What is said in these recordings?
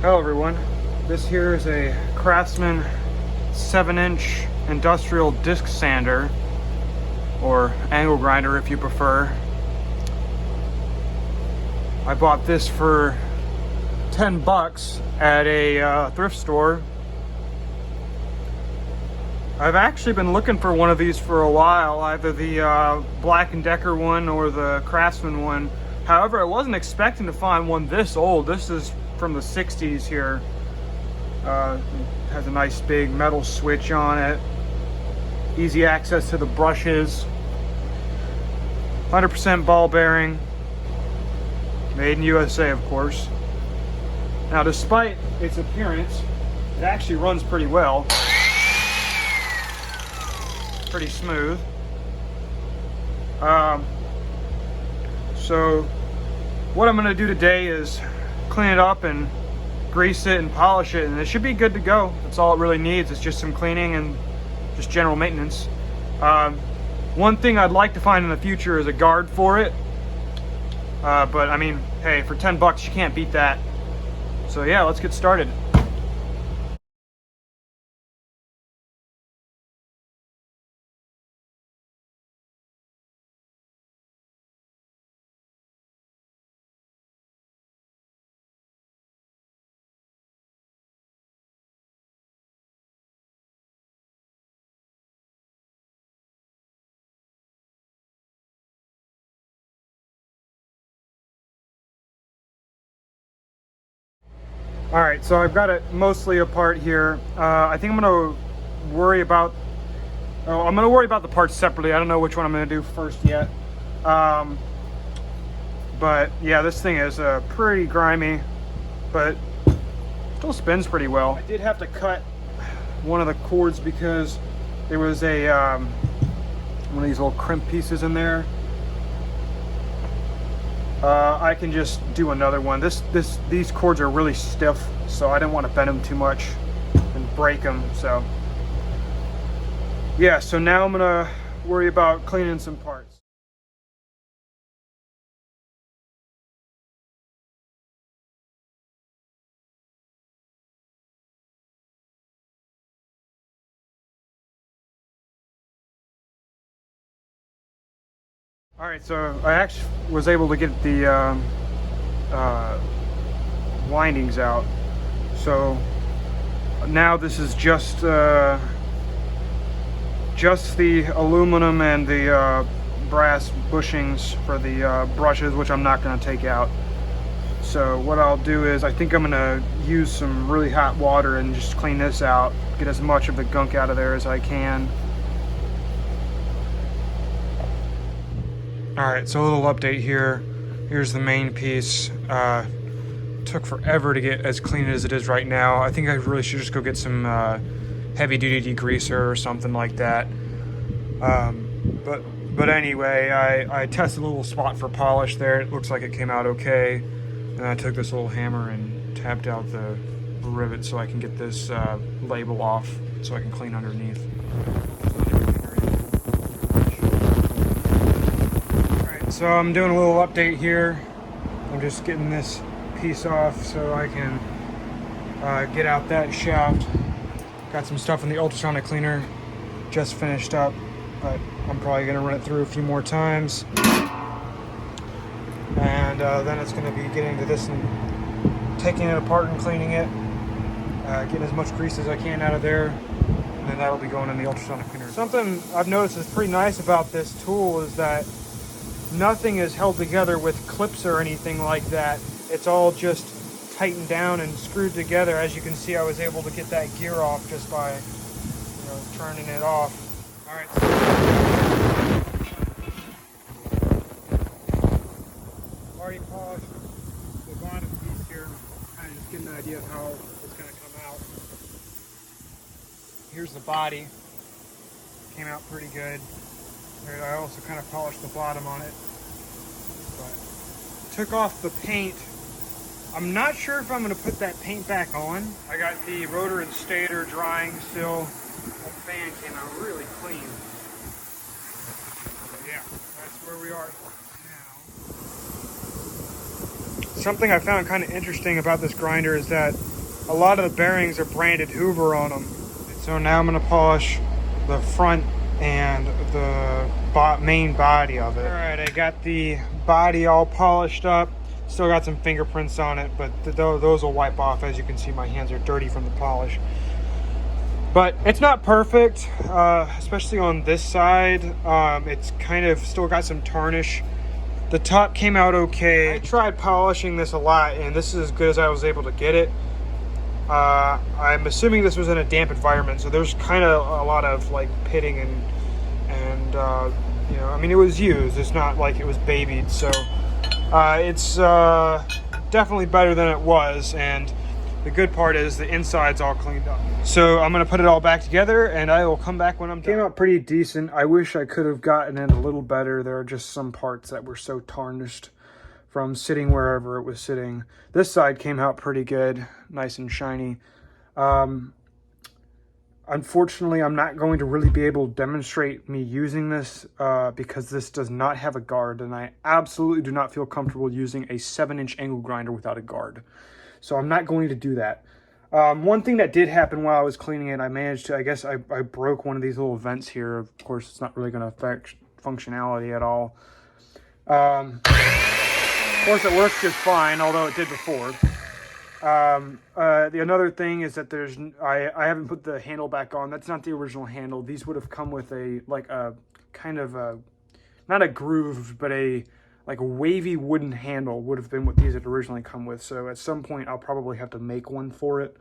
Hello everyone, this here is a Craftsman 7-inch industrial disc sander, or angle grinder if you prefer. I bought this for 10 bucks at a thrift store. I've actually been looking for one of these for a while, either the Black & Decker one or the Craftsman one. However, I wasn't expecting to find one this old. This is from the 60s here. It has a nice big metal switch on it. Easy access to the brushes. 100% ball bearing. Made in USA, of course. Now, despite its appearance, it actually runs pretty well. Pretty smooth. So what I'm going to do today is clean it up and grease it and polish it, and it should be good to go. That's all it really needs. It's just some cleaning and just general maintenance. One thing I'd like to find in the future is a guard for it, but I mean, hey, for 10 bucks you can't beat that. So yeah, let's get started. All right, so I've got it mostly apart here. I think I'm gonna worry about, I'm gonna worry about the parts separately. I don't know which one I'm gonna do first yet. But yeah, this thing is pretty grimy, but still spins pretty well. I did have to cut one of the cords because there was a one of these little crimp pieces in there. I can just do another one. These cords are really stiff, so I didn't want to bend them too much and break them. So yeah, so now I'm gonna worry about cleaning some parts. All right, so I actually was able to get the windings out. So now this is just the aluminum and the brass bushings for the brushes, which I'm not going to take out. So what I'll do is I think I'm going to use some really hot water and just clean this out, get as much of the gunk out of there as I can. Alright, so a little update here. Here's the main piece. Took forever to get as clean as it is right now. I think I really should just go get some heavy duty degreaser or something like that. But anyway, I tested a little spot for polish there. It looks like it came out okay. And I took this little hammer and tapped out the rivet so I can get this label off so I can clean underneath. So I'm doing a little update here. I'm just getting this piece off so I can get out that shaft. Got some stuff in the ultrasonic cleaner, just finished up, but I'm probably gonna run it through a few more times. And then it's gonna be getting to this and taking it apart and cleaning it, getting as much grease as I can out of there, and then that'll be going in the ultrasonic cleaner. Something I've noticed is pretty nice about this tool is that nothing is held together with clips or anything like that. It's all just tightened down and screwed together. As you can see, I was able to get that gear off just by, turning it off. All right. Already polished the bottom piece here. Kind of just get an idea of how it's going to come out. Here's the body. Came out pretty good. I also kind of polished the bottom on it, but took off the paint. I'm not sure if I'm going to put that paint back on. I got the rotor and stator drying still. That fan came out really clean. But yeah, that's where we are now. something I found kind of interesting about this grinder is that a lot of the bearings are branded Hoover on them. So now I'm going to polish the front and the main body of it. All right, I got the body all polished up. Still got some fingerprints on it, but those will wipe off. As you can see, my hands are dirty from the polish. But it's not perfect, especially on this side. It's kind of still got some tarnish. The top came out okay. I tried polishing this a lot, and this is as good as I was able to get it. I'm assuming this was in a damp environment, so there's kind of a lot of like pitting and you know, I mean, it was used. It's not like it was babied, so it's definitely better than it was. And the good part is the inside's all cleaned up. So I'm gonna put it all back together, and I will come back when I'm done. Came out pretty decent. I wish I could have gotten it a little better. There are just some parts that were so tarnished from sitting wherever it was sitting. This side came out pretty good, nice and shiny. Unfortunately, I'm not going to really be able to demonstrate me using this because this does not have a guard, and I absolutely do not feel comfortable using a 7-inch angle grinder without a guard. So I'm not going to do that. One thing that did happen while I was cleaning it, I managed to, I guess I broke one of these little vents here. Of course, it's not really going to affect functionality at all. Of course, it works just fine, although it did before. The another thing is that I haven't put the handle back on. That's not the original handle. These would have come with a kind of a, not a groove, but a wavy wooden handle would have been what these had originally come with. So at some point I'll probably have to make one for it.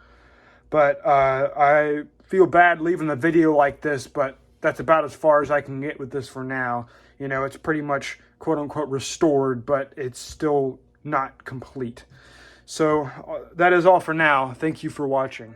But I feel bad leaving the video like this, but that's about as far as I can get with this for now. You know, it's pretty much quote unquote restored, but it's still not complete. So that is all for now. Thank you for watching.